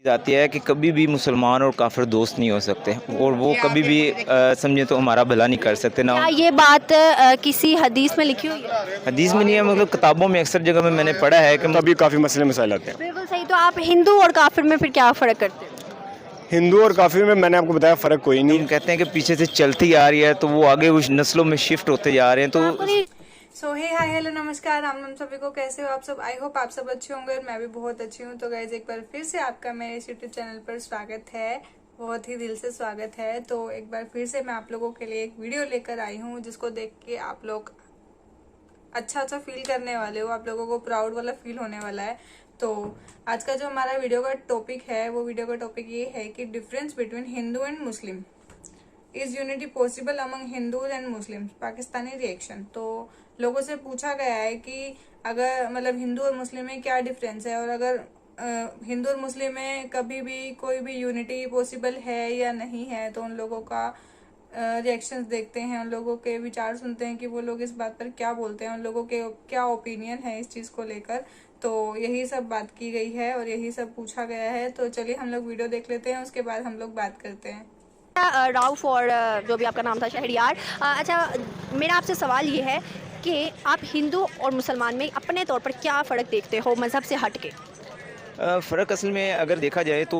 जाती है कि कभी भी मुसलमान और काफिर दोस्त नहीं हो सकते और वो कभी भी समझे तो हमारा भला नहीं कर सकते ना। क्या ये बात किसी हदीस में लिखी हुई है? हदीस में नहीं है, मतलब किताबों में अक्सर जगह में मैंने पढ़ा है कि तभी काफ़ी मसले मसाइल आते हैं। बिल्कुल सही। तो आप हिंदू और काफिर में फिर क्या फ़र्क करते हैं? हिंदू और काफिर में मैंने आपको बताया फ़र्क कोई नहीं। हम कहते हैं कि पीछे से चलती आ रही है तो वो आगे उस नस्लों में शिफ्ट होते जा रहे हैं तो सो हे हाय हेलो नमस्कार राम नाम सभी को, कैसे हो आप सब। आई होप आप सब अच्छे होंगे और मैं भी बहुत अच्छी हूँ। तो गाइज एक बार फिर से आपका मेरे इस यूट्यूब चैनल पर स्वागत है, बहुत ही दिल से स्वागत है। तो एक बार फिर से मैं आप लोगों के लिए एक वीडियो लेकर आई हूँ जिसको देख के आप लोग अच्छा फील करने वाले हो, आप लोगों को प्राउड वाला फील होने वाला है। तो आज का जो हमारा वीडियो का टॉपिक है, वो वीडियो का टॉपिक ये है कि difference between Hindu and Muslim, is unity possible among Hindus and Muslim, Pakistani reaction. तो लोगों से पूछा गया है कि अगर मतलब हिंदू और मुस्लिम में क्या डिफरेंस है और अगर हिंदू और मुस्लिम में कभी भी कोई भी यूनिटी पॉसिबल है या नहीं है। तो उन लोगों का रिएक्शंस देखते हैं, उन लोगों के विचार सुनते हैं कि वो लोग इस बात पर क्या बोलते हैं, उन लोगों के क्या ओपिनियन है इस चीज को लेकर। तो यही सब बात की गई है और यही सब पूछा गया है। तो चलिए हम लोग वीडियो देख लेते हैं, उसके बाद हम लोग बात करते हैं। राउफ और जो भी आपका नाम था शहरियार। अच्छा, मेरा आपसे सवाल ये है कि आप हिंदू और मुसलमान में अपने तौर पर क्या फ़र्क देखते हो मज़हब से हट के? फ़र्क असल में अगर देखा जाए तो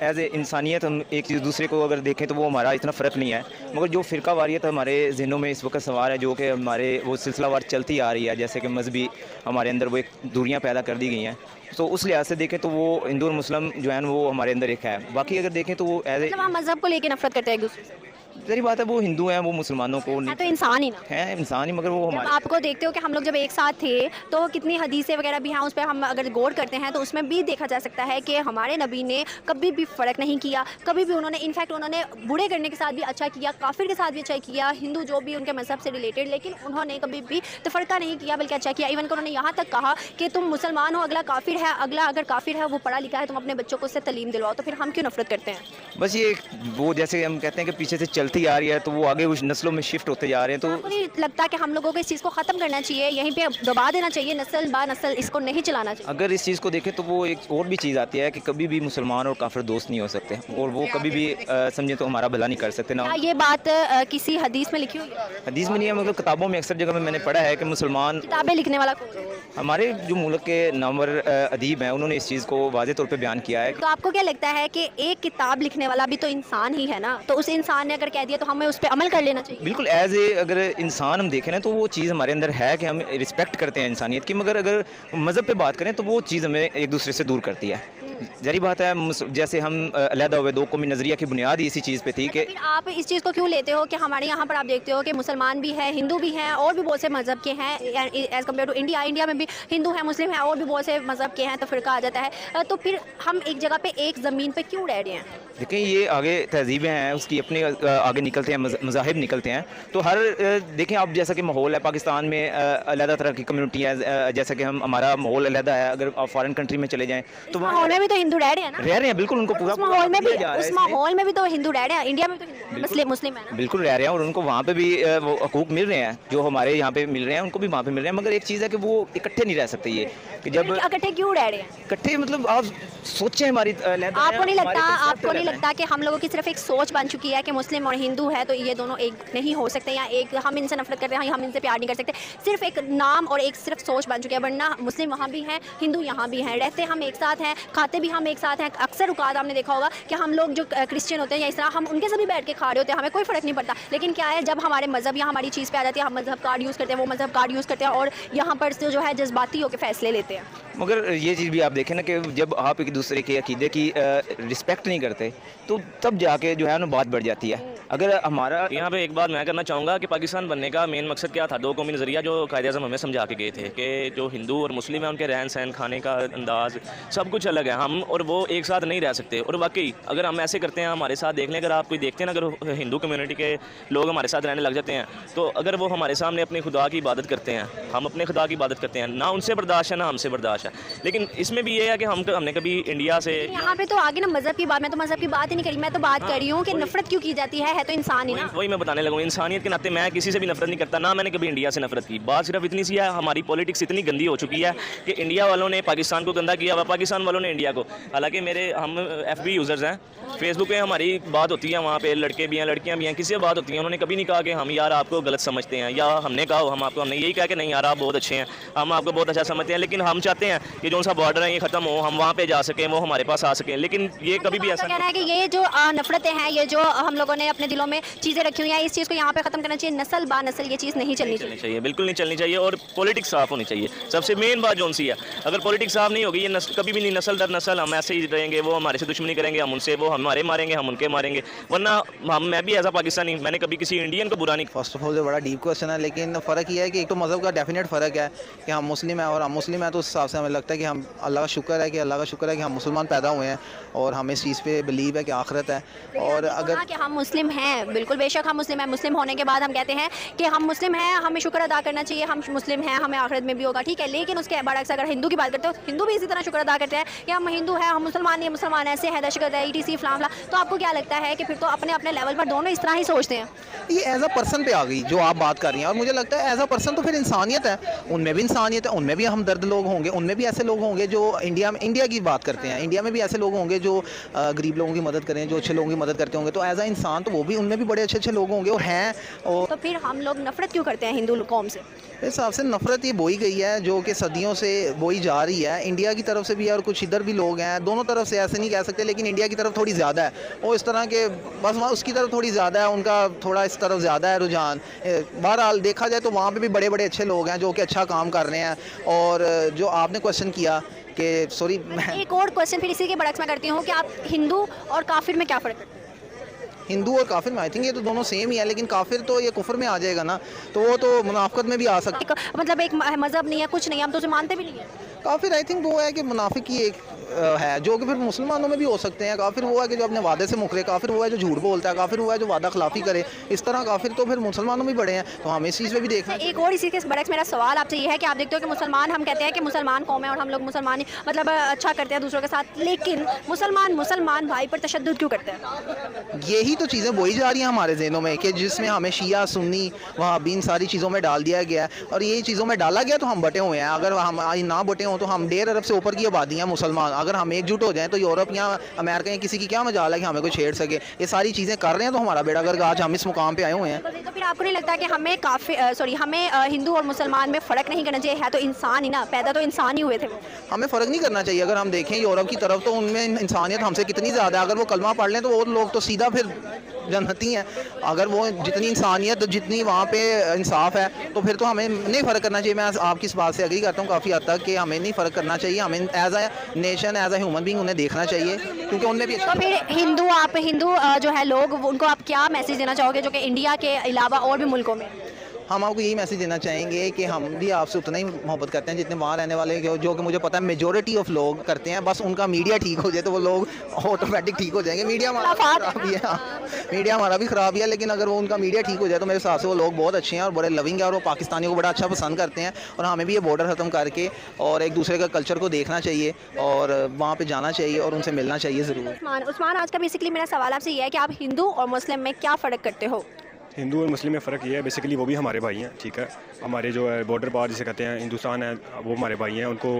एज ए इंसानियत हम एक दूसरे को अगर देखें तो वो हमारा इतना फ़र्क नहीं है, मगर जो फ़िरका वारियत हमारे जहनों में इस वक्त सवार है, जो कि हमारे वो सिलसिलावार चलती आ रही है, जैसे कि मजहबी हमारे अंदर वो एक दूरियाँ पैदा कर दी गई हैं। तो उस लिहाज से देखें तो वो हिंदू और मुस्लिम जो है वो हमारे अंदर एक है। बाकी अगर देखें तो वो एज ए मतलब आप मज़हब को लेके नफरत करते हैं एक दूसरे से? जरी बात है, वो हिंदू हैं, वो मुसलमानों को है तो इंसान ही ना। हैं, इंसान ही, मगर वो जब हमारे आपको देखते हो कि हम लोग जब एक साथ थे तो कितनी हदीसें वगैरह भी हैं, उस पर हम अगर गौर करते हैं तो उसमें भी देखा जा सकता है कि हमारे नबी ने कभी भी फ़र्क नहीं किया। कभी भी उन्होंने इनफैक्ट उन्होंने बूढ़े करने के साथ भी अच्छा किया, काफिर के साथ भी अच्छा किया, हिंदू जो भी उनके मज़हब से रिलेटेड, लेकिन उन्होंने कभी भी तफरका नहीं किया बल्कि अच्छा किया। इवन को उन्होंने यहाँ तक कहा कि तुम मुसलमान हो, अगला काफिर है, अगला अगर काफिर है वो पढ़ा लिखा है, तुम अपने बच्चों को उससे तलीम दिलवाओ। तो फिर हम क्यों नफरत करते हैं? बस ये वो जैसे हम कहते हैं कि पीछे से चलती आ रही है तो वो आगे उस नस्लों में शिफ्ट होते जा रहे हैं। तो आपको नहीं लगता कि हम लोगों को इस चीज़ को ख़त्म करना चाहिए, यहीं पे दबा देना चाहिए, नस्ल बा नस्ल इसको नहीं चलाना चाहिए? अगर इस चीज़ को देखें तो वो एक और भी चीज़ आती है कि कभी भी मुसलमान और काफिर दोस्त नहीं हो सकते और वो कभी भी समझे तो हमारा भला नहीं कर सकते ना। क्या ये बात किसी हदीस में लिखी हुई है? हदीस में नहीं है, मतलब किताबों में अक्सर जगह में मैंने पढ़ा है कि मुसलमान किताबें लिखने वाला कौन है? हमारे जो मुल्क के नामवर अदीब हैं उन्होंने इस चीज़ को वाज़े तौर पे बयान किया है। तो आपको क्या लगता है कि एक किताब लिखने वाला भी तो इंसान ही है ना? तो उस इंसान ने अगर कह दिया तो हमें उस पर अमल कर लेना चाहिए। बिल्कुल एज ए अगर इंसान हम देखें ना तो वो चीज़ हमारे अंदर है कि हम रिस्पेक्ट करते हैं इंसानियत की, मगर अगर मज़हब पे बात करें तो वो चीज़ हमें एक दूसरे से दूर करती है। जरी बात है, जैसे हम अलहदा हुए दो कौमी नज़रिया की बुनियाद ही इसी चीज़ पे थी कि फिर आप इस चीज़ को क्यों लेते हो कि हमारे यहाँ पर आप देखते हो कि मुसलमान भी हैं, हिंदू भी हैं और भी बहुत से मज़हब के हैं as compare to India. India में भी हिंदू हैं, मुस्लिम हैं और भी बहुत से मज़हब के हैं, तो फिरका आ जाता है। तो फिर हम एक जगह पे एक ज़मीन पे क्यों रह रहे हैं? देखें ये आगे तहजीबें हैं उसकी अपने आगे निकलते हैं, मज़ाहिब निकलते हैं। तो हर देखें आप जैसा कि माहौल है पाकिस्तान में अलग तरह की कम्युनिटी है, जैसा कि हम हमारा माहौल अलग है। अगर आप फॉरेन कंट्री में चले जाएँ तो वहाँ माहौल में भी तो हिंदू रह रहे हैं ना? रह रहे हैं, बिल्कुल उनको पूरा उस माहौल में भी दिया जा रहा है उस इसमें। माहौल में भी तो हिंदू रह रहे हैं। इंडिया में तो हिंदू मुस्लिम है ना? बिल्कुल रह रहे हैं और उनको वहाँ पे भी वो हकूक मिल रहे हैं जो हमारे यहाँ पे मिल रहे हैं, उनको भी वहाँ पे मिल रहे हैं। मगर एक चीज़ है कि वो इकट्ठे नहीं रह सकते। ये कि जब इकट्ठे क्यों रह रहे हैं? इकट्ठे मतलब आप सोचें हमारी आपको नहीं लगता कि हम लोगों की सिर्फ एक सोच बन चुकी है कि मुस्लिम और हिंदू है तो ये दोनों एक नहीं हो सकते, या एक हम इनसे नफरत करते हैं, हम इनसे प्यार नहीं कर सकते। सिर्फ एक नाम और एक सिर्फ सोच बन चुकी है, वरना मुस्लिम वहाँ भी हैं, हिंदू यहाँ भी हैं, रहते हम एक साथ हैं, खाते भी हम एक साथ हैं। अक्सर औकात आपने देखा होगा कि हम लोग जो क्रिश्चियन होते हैं या इस तरह हम उनके से भी बैठ के खा रहे होते हैं, हमें कोई फ़र्क नहीं पड़ता। लेकिन क्या है, जब हमारे मज़हब या हमारी चीज़ पे आ जाती है, हम मज़हब कार्ड यूज़ करते हैं, वो मज़हब कार्ड यूज़ करते हैं और यहाँ पर से जो है जज्बाती होकर फैसले लेते हैं। मगर ये चीज़ भी आप देखें ना कि जब आप एक दूसरे के अकीदे की रिस्पेक्ट नहीं करते तो तब जाके जो है ना बात बढ़ जाती है। अगर हमारा यहाँ पे एक बात मैं करना चाहूँगा कि पाकिस्तान बनने का मेन मकसद क्या था? दो कौमी नज़रिया जो कायद-ए-आज़म हमें समझा के गए थे कि जो हिंदू और मुस्लिम हैं उनके रहन सहन, खाने का अंदाज़ सब कुछ अलग है, हम और वो एक साथ नहीं रह सकते। और वाकई अगर हम ऐसे करते हैं, हमारे साथ देख लें, अगर आप कोई देखते हैं ना, अगर हिंदू कम्युनिटी के लोग हमारे साथ रहने लग जाते हैं तो अगर वो हमारे सामने अपने खुदा की इबादत करते हैं, हम अपने खुदा की इबादत करते हैं, ना उनसे बर्दाश्त है ना हमसे बर्दाश्त है। लेकिन इसमें भी ये है कि हमने कभी इंडिया से यहाँ पे तो आगे ना मज़हब की बात, मैं तो मज़हब की बात ही नहीं करी, मैं तो बात कर रही हूँ कि नफरत क्यों की जाती है तो इंसान ही ना। वही मैं बताने लगा, इंसानियत के नाते मैं किसी से भी नफरत नहीं करता, ना मैंने कभी इंडिया से नफरत की। बात सिर्फ इतनी सी है, हमारी पॉलिटिक्स इतनी गंदी हो चुकी है कि इंडिया वालों ने पाकिस्तान को गंदा किया हुआ, पाकिस्तान वालों ने इंडिया मीडिया को। हालांकि हम FB यूज़र्स हैं, फेसबुक पे हमारी बात होती है, वहाँ पे लड़के भी हैं लड़कियाँ भी हैं, किसी से बात होती है, उन्होंने कभी नहीं कहा कि हम यार आपको गलत समझते हैं, या हमने कहा हमने यही कहा कि नहीं यार आप बहुत अच्छे हैं, हम आपको बहुत अच्छा समझते हैं, लेकिन हम चाहते हैं कि जो सा बॉर्डर है ये ख़त्म हो, हम वहाँ पे जा सकें, वो हमारे पास आ सकें, लेकिन ये कभी भी ऐसा कहना है कि ये जो नफरतें हैं, ये जो हम लोगों ने अपने दिलों में चीज़ें रखी हुई हैं, इस चीज़ को यहाँ पे ख़त्म करना चाहिए। नस्ल बा नस्ल ये चीज़ नहीं चलनी चाहिए, बिल्कुल नहीं चलनी चाहिए, और पॉलिटिक्स साफ होनी चाहिए। सबसे मेन बात जो सी है, अगर पॉलिटिक्स साफ नहीं होगी, ये कभी भी नहीं, नस्ल दर नस्ल हम ऐसे ही रहेंगे, वो हमारे से दुश्मनी करेंगे, हम उनसे, वो हमारे मारेंगे, हम उनके मारेंगे, वरना मैं भी एज अ पाकिस्तानी, मैंने कभी किसी इंडियन को बुरा नहीं। फर्स्ट ऑफ ऑल जो बड़ा डीप क्वेश्चन है, लेकिन फ़र्क ये है कि एक तो मज़हब का डेफिनेट फ़र्क है कि हम मुस्लिम हैं, और हम मुस्लिम हैं तो उस हिसाब से हमें लगता है कि हम अल्लाह का शुक्र है कि हम मुसलमान पैदा हुए हैं, और हमें इस चीज़ पे बिलीव है कि आखिरत है। और अगर कि हम मुस्लिम हैं, बिल्कुल बेशक हम मुस्लिम हैं, मुस्लिम होने के बाद हम कहते हैं कि हम मुस्लिम हैं, हमें शुक्र अदा करना चाहिए, हम मुस्लिम हैं, हमें आखिरत में भी होगा, ठीक है। लेकिन उसके बरअक्स अगर हिंदू की बात करते हो, हिंदू भी इसी तरह शुक्र अदा करते हैं कि हम हिंदू हैं, हम मुसलमान नहीं, मुसलमान ऐसे हैं, दहशतगर्द है, ETC फलां। तो आपको क्या लगता है कि फिर तो अपने अपने लेवल पर दोनों इस तरह ही सोचते हैं? ये एज अ पर्सन पे आ गई जो आप बात कर रही हैं, और मुझे लगता है एज अ पर्सन तो फिर इंसानियत है, उनमें भी इंसानियत है, उनमें भी हमदर्द लोग होंगे, उनमें भी ऐसे लोग होंगे जो इंडिया की बात करते हैं, इंडिया में भी ऐसे लोग होंगे जो गरीब लोगों की मदद करें, जो अच्छे लोगों की मदद करते होंगे, तो एज अ इंसान तो वो भी, उनमें भी बड़े अच्छे अच्छे लोग होंगे और हैं। और तो फिर हम लोग नफरत क्यों करते हैं हिंदू कौम से? इस हिसाब से नफरत ये बोई गई है जो कि सदियों से बोई जा रही है, इंडिया की तरफ से भी है और कुछ इधर भी लोग हैं, दोनों तरफ से, ऐसे नहीं कह सकते, लेकिन इंडिया की तरफ थोड़ी ज़्यादा है, वो इस तरह के बस वहाँ उसकी तरफ थोड़ी ज़्यादा है, उनका थोड़ा इस तरफ ज़्यादा है रुझान। बहरहाल देखा जाए तो वहाँ पे भी बड़े बड़े अच्छे लोग हैं जो कि अच्छा काम कर रहे हैं। और जो आपने क्वेश्चन किया कि सॉरी, एक और क्वेश्चन फिर इसी के बरक्स में करती हूँ कि आप हिंदू और काफिर में क्या फ़र्क करते हैं? हिंदू और काफिर में आई थिंक ये तो दोनों सेम ही है, लेकिन काफिर तो ये कुफर में आ जाएगा ना, तो वो तो मुनाफिकत में भी आ सकता है। मतलब एक मज़हब नहीं है, कुछ नहीं है, हम तो उसे मानते भी नहीं है। काफिर आई थिंक वो है कि मुनाफिक की एक है जो कि फिर मुसलमानों में भी हो सकते हैं। काफिर वो है कि जो अपने वादे से मुकरे, काफिर वो है जो झूठ बोलता है, काफिर वो है जो वादा खिलाफी करे, इस तरह काफिर तो फिर मुसलमानों में बड़े हैं, तो हमें इस चीज़ में भी देखना। एक और इसी के बरक्स मेरा सवाल आपसे ये है कि आप देखते हो कि मुसलमान, हम कहते हैं कि मुसलमान कौम है और हम लोग मुसलमान मतलब अच्छा करते हैं दूसरों के साथ, लेकिन मुसलमान भाई पर तशद्दुद क्यों करते हैं? यही तो चीज़ें बोई जा रही हैं हमारे ज़हनों में कि जिसमें हमें शिया सुन्नी वहाबी इन सारी चीज़ों में डाल दिया गया है, और यही चीज़ों में डाला गया तो हम बटे हुए हैं। अगर हम आज ना बटे हों तो हम 1.5 अरब से ऊपर की आबादी हैं मुसलमान, अगर हम एकजुट हो जाएं तो यूरोप या अमेरिका या किसी की क्या मजाल है कि हमें कोई छेड़ सके। ये सारी चीज़ें कर रहे हैं तो हमारा बेड़ा गर्क आज हम इस मुकाम पे आए हुए हैं। तो फिर आपको नहीं लगता कि हमें हिंदू और मुसलमान में फ़र्क नहीं करना चाहिए? है तो इंसान ही ना, पैदा तो इंसान ही हुए थे। हमें फ़र्क नहीं करना चाहिए। अगर हम देखें यूरोप की तरफ तो उनमें इंसानियत हमसे कितनी ज़्यादा है, अगर वो कलमा पढ़ लें तो वो लोग तो सीधा फिर जन्नती हैं। अगर वो जितनी इंसानियत, जितनी वहाँ पे इंसाफ है, तो फिर तो हमें नहीं फ़र्क करना चाहिए। मैं आपकी इस बात से एग्री करता हूँ काफ़ी हद तक कि हमें नहीं फ़र्क करना चाहिए। हमें as a nation, as a human being उन्हें देखना चाहिए, क्योंकि उनमें भी। तो फिर हिंदू जो है लोग, उनको आप क्या मैसेज देना चाहोगे जो कि इंडिया के अलावा और भी मुल्कों में? हम आपको यही मैसेज देना चाहेंगे कि हम भी आपसे उतना ही मोहब्बत करते हैं जितने वहाँ रहने वाले, जो कि मुझे पता है मेजॉरिटी ऑफ लोग करते हैं। बस उनका मीडिया ठीक हो जाए तो वो लोग ऑटोमेटिक ठीक हो जाएंगे। मीडिया हमारा ख़राब ही है, मीडिया हमारा भी ख़राब ही है, लेकिन अगर वो उनका मीडिया ठीक हो जाए तो मेरे हिसाब से वो लोग बहुत अच्छे हैं और बड़े लविंग है, और वो पाकिस्तानियों को बड़ा अच्छा पसंद करते हैं। और हमें भी ये बॉर्डर ख़त्म करके और एक दूसरे का कल्चर को देखना चाहिए और वहाँ पर जाना चाहिए और उनसे मिलना चाहिए ज़रूर। उस्मान, आज का बेसिकली मेरा सवाल आपसे ये है कि आप हिंदू और मुस्लिम में क्या फ़र्क करते हो? हिंदू और मुस्लिम में फ़र्क ये है, बेसिकली वो भी हमारे भाई हैं, ठीक है। हमारे जो है बॉर्डर पार जिसे कहते हैं, हिंदुस्तान है, वो हमारे भाई हैं। उनको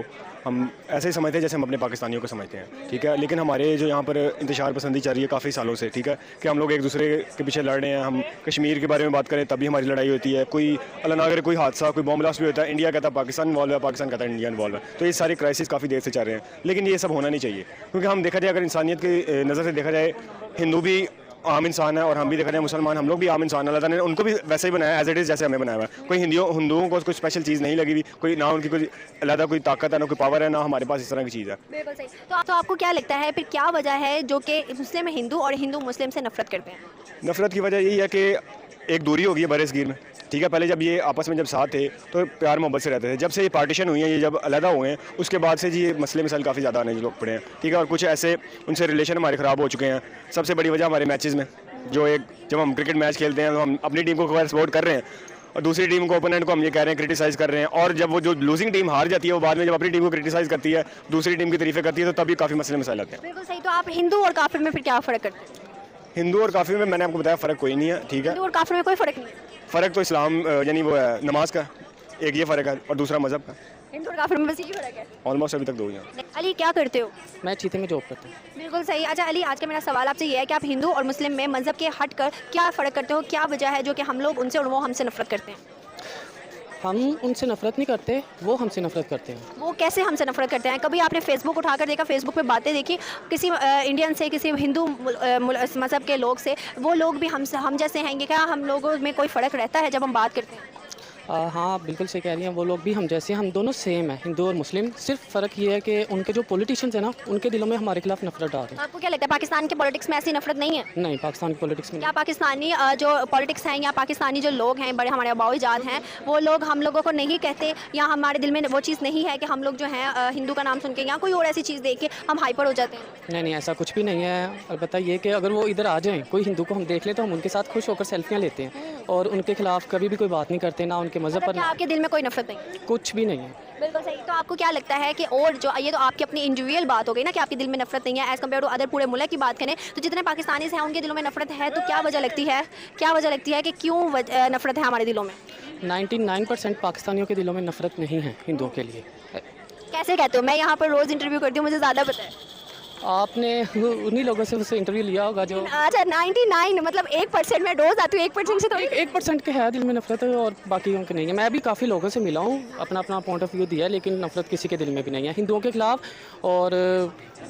हम ऐसे ही समझते हैं जैसे हम अपने पाकिस्तानियों को समझते हैं, ठीक है। लेकिन हमारे जो यहाँ पर इंतशार पसंदी चल रही है काफ़ी सालों से, ठीक है, कि हम लोग एक दूसरे के पीछे लड़ रहे हैं। हम कश्मीर के बारे में बात करें तभी हमारी लड़ाई होती है। कोई अल्लाह ना करे कोई हादसा, कोई बॉम्ब ब्लास्ट भी होता है, इंडिया कहता है पाकिस्तान इन्वॉल्व है, पाकिस्तान कहता है इंडिया इन्वॉल्व है। तो ये सारे क्राइसिस काफ़ी देर से चल रहे हैं, लेकिन ये सब होना नहीं चाहिए, क्योंकि हम देखा जाए, अगर इंसानियत की नज़र से देखा जाए, हिंदू भी आम इंसान है और हम भी देखा जाए मुसलमान, हम लोग भी आम इंसान। अल्लाह ताला ने उनको भी वैसे ही बनाया एज इट इज़, जैसे हमें बनाया हुआ है। कोई हिंदुओं को कोई स्पेशल चीज़ नहीं लगी हुई, कोई ना उनकी कोई अलग कोई ताकत है, ना कोई पावर है, ना हमारे पास इस तरह की चीज़ है। बिल्कुल सही। तो आपको क्या लगता है फिर क्या वजह है जो कि मुस्लिम हिंदू और हिंदू मुस्लिम से नफरत करते हैं? नफरत की वजह यही है कि एक दूरी हो गई है बरसगीर में, ठीक है। पहले जब ये आपस में जब साथ थे तो प्यार मोहब्बत से रहते थे। जब से ये पार्टीशन हुई है, ये जब अलग हुए हैं, उसके बाद से जी ये मसले मसाइल काफ़ी ज़्यादा आने लोग पड़े हैं, ठीक है। और कुछ ऐसे उनसे रिलेशन हमारे ख़राब हो चुके हैं। सबसे बड़ी वजह हमारे मैचेस में, जो एक जब हम क्रिकेट मैच खेलते हैं तो हम अपनी टीम को सपोर्ट कर रहे हैं और दूसरी टीम को, ओपोनेंट को हम ये कह रहे हैं, क्रिटिसाइज़ कर रहे हैं। और जब वो जो लूजिंग टीम हार जाती है, वो बाद में जब अपनी टीम को क्रिटिसाइज़ करती है, दूसरी टीम की तारीफ़ें करती है, तो तभी काफ़ी मसले मसाइल आते हैं। बिल्कुल सही। तो आप हिंदू और काफिर में फिर क्या फ़र्क करते हैं? हिंदू और काफिर में मैंने आपको बताया फ़र्क कोई नहीं है, ठीक है। हिंदू और काफिर में कोई फ़र्क नहीं है? फ़र्क तो इस्लाम यानी वो है नमाज का, एक ये फ़र्क है, और दूसरा मज़हब का। हिंदू और काफिर में बस यही फर्क है। ऑलमोस्ट अभी तक दो ही हैं। अली क्या करते हो? मैं चीते में जॉब करता हूँ। बिल्कुल सही। अच्छा अली, आज का मेरा सवाल आपसे ये है कि आप हिंदू और मुस्लिम में मज़हब के हट कर क्या फ़र्क करते हो? क्या वजह है जो कि हम लोग उनसे और वो हमसे नफरत करते हैं? हम उनसे नफरत नहीं करते, वो हमसे नफरत करते हैं। वो कैसे हमसे नफरत करते हैं? कभी आपने फेसबुक उठाकर देखा, फेसबुक पे बातें देखी किसी इंडियन से, किसी हिंदू मज़हब के लोग से? वो लोग भी हम जैसे हैं? क्या हम लोगों में कोई फ़र्क रहता है जब हम बात करते हैं? हाँ बिल्कुल सही कह रही हैं, वो लोग भी हम जैसे हैं, हम दोनों सेम हैं, हिंदू और मुस्लिम। सिर्फ फ़र्क ये है कि उनके जो पॉलिटिशियंस हैं ना, उनके दिलों में हमारे खिलाफ नफरत डाल रहे हैं। आपको क्या लगता है पाकिस्तान के पॉलिटिक्स में ऐसी नफरत नहीं है? नहीं, पाकिस्तान की पॉलिटिक्स में क्या पाकिस्तानी जो पॉलिटिक्स हैं या पाकिस्तानी जो लोग हैं, बड़े हमारे अबाउजाद हैं, वो लोग हम लोगों को नहीं कहते, या हमारे दिल में वो चीज़ नहीं है कि हम लोग जो हैं हिंदू का नाम सुन के या कोई और ऐसी चीज़ देख के हम हाइपर हो जाते हैं? नहीं नहीं, ऐसा कुछ भी नहीं है। अलबत्ता ये कि अगर वो इधर आ जाएं, कोई हिंदू को हम देख लें तो हम उनके साथ खुश होकर सेल्फियाँ लेते हैं और उनके खिलाफ कभी भी कोई बात नहीं करते, ना उनके मज़हब पर। क्या आपके दिल में कोई नफरत नहीं? कुछ भी नहीं है। बिल्कुल सही। तो आपको क्या लगता है कि, और जो ये तो आपकी अपनी इंडिविजुअल बात हो गई ना कि आपके दिल में नफरत नहीं है, एज़ कम्पेयर टू अदर पूरे मुल्क की बात करें तो जितने पाकिस्तानी हैं उनके दिलों में नफरत है, तो क्या वजह लगती है? क्या वजह लगती है कि क्यों नफरत है हमारे दिलों में? 99% पाकिस्तानियों के दिलों में नफरत नहीं है हिंदुओं के लिए। कैसे कहते हो? मैं यहाँ पर रोज़ इंटरव्यू करती हूँ, मुझे ज़्यादा पता है। आपने उन्हीं लोगों से उससे इंटरव्यू लिया होगा जो। अच्छा 99 मतलब 1% में रोज़ आती हूँ, 1% से थोड़ी। 1% के है दिल में नफरत और बाकी के नहीं है। मैं भी काफ़ी लोगों से मिला हूँ, अपना अपना पॉइंट ऑफ व्यू दिया, लेकिन नफरत किसी के दिल में भी नहीं है हिंदुओं के खिलाफ और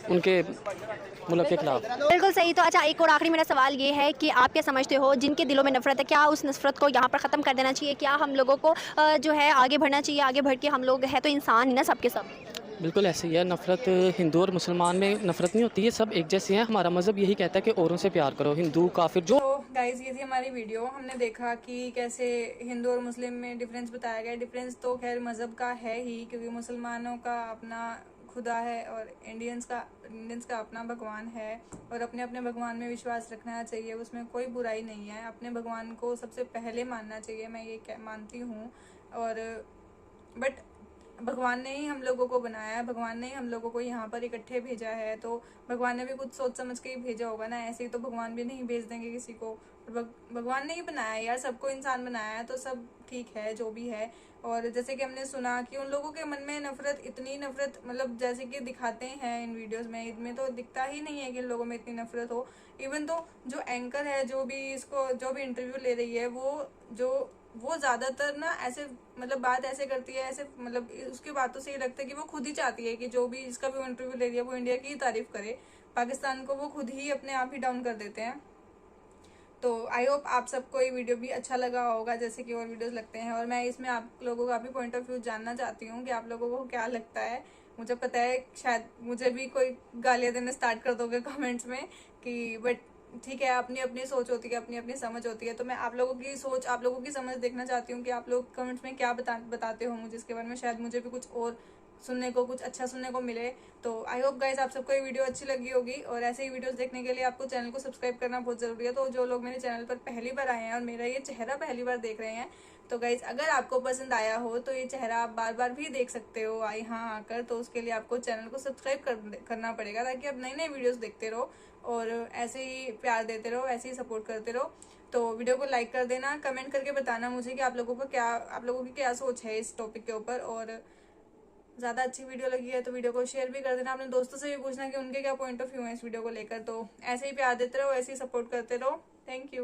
उनके मुल्क के खिलाफ। बिल्कुल सही। तो अच्छा, एक और आखिरी मेरा सवाल ये है कि आप क्या समझते हो, जिनके दिलों में नफरत है, क्या उस नफरत को यहाँ पर ख़त्म कर देना चाहिए? क्या हम लोगों को जो है आगे बढ़ना चाहिए? आगे बढ़ के हम लोग है तो इंसान ही ना सबके सब। बिल्कुल ऐसे ही है। नफ़रत हिंदू और मुसलमान में नफ़रत नहीं होती है, सब एक जैसे हैं। हमारा मज़हब यही कहता है कि औरों से प्यार करो, हिंदू काफिर जो। तो गाइज ये थी हमारी वीडियो। हमने देखा कि कैसे हिंदू और मुस्लिम में डिफरेंस बताया गया। डिफरेंस तो खैर मज़हब का है ही, क्योंकि मुसलमानों का अपना खुदा है और इंडियंस का अपना भगवान है, और अपने अपने भगवान में विश्वास रखना चाहिए, उसमें कोई बुराई नहीं है। अपने भगवान को सबसे पहले मानना चाहिए, मैं ये मानती हूँ। और बट भगवान ने ही हम लोगों को बनाया है, भगवान ने ही हम लोगों को यहाँ पर इकट्ठे भेजा है, तो भगवान ने भी कुछ सोच समझ के ही भेजा होगा ना। ऐसे ही तो भगवान भी नहीं भेज देंगे किसी को। भगवान ने ही बनाया है यार, सबको इंसान बनाया है, तो सब ठीक है जो भी है। और जैसे कि हमने सुना कि उन लोगों के मन में नफरत, इतनी नफरत, मतलब जैसे कि दिखाते हैं इन वीडियोस में, इनमें तो दिखता ही नहीं है कि इन लोगों में इतनी नफरत हो। इवन तो जो एंकर है, जो भी इंटरव्यू ले रही है, वो ज्यादातर ना ऐसे मतलब बात ऐसे करती है, ऐसे मतलब उसकी बातों से ये लगता है कि वो खुद ही चाहती है कि जो भी जिसका भी वो इंटरव्यू ले रही है वो इंडिया की ही तारीफ करे। पाकिस्तान को वो खुद ही अपने आप ही डाउन कर देते हैं। तो आई होप आप सबको ये वीडियो भी अच्छा लगा होगा, जैसे कि और वीडियोस लगते हैं। और मैं इसमें आप लोगों का भी पॉइंट ऑफ व्यू जानना चाहती हूँ कि आप लोगों को क्या लगता है। मुझे पता है शायद मुझे भी कोई गालियाँ देना स्टार्ट कर दोगे कमेंट्स में कि बट ठीक है, अपनी अपनी सोच होती है, अपनी अपनी समझ होती है। तो मैं आप लोगों की सोच, आप लोगों की समझ देखना चाहती हूँ कि आप लोग कमेंट्स में क्या बताते हो मुझे इसके बारे में। शायद मुझे भी कुछ और सुनने को, कुछ अच्छा सुनने को मिले। तो आई होप गाइज आप सबको ये वीडियो अच्छी लगी होगी, और ऐसे ही वीडियोस देखने के लिए आपको चैनल को सब्सक्राइब करना बहुत जरूरी है। तो जो लोग मेरे चैनल पर पहली बार आए हैं और मेरा ये चेहरा पहली बार देख रहे हैं, तो गाइज अगर आपको पसंद आया हो तो ये चेहरा आप बार बार भी देख सकते हो यहाँ आकर। तो उसके लिए आपको चैनल को सब्सक्राइब करना पड़ेगा, ताकि आप नई नई वीडियोस देखते रहो और ऐसे ही प्यार देते रहो, ऐसे ही सपोर्ट करते रहो। तो वीडियो को लाइक कर देना, कमेंट करके बताना मुझे कि आप लोगों की क्या सोच है इस टॉपिक के ऊपर। और ज़्यादा अच्छी वीडियो लगी है तो वीडियो को शेयर भी कर देना, अपने दोस्तों से भी पूछना कि उनके क्या पॉइंट ऑफ व्यू है इस वीडियो को लेकर। तो ऐसे ही प्यार देते रहो, ऐसे ही सपोर्ट करते रहो। Thank you.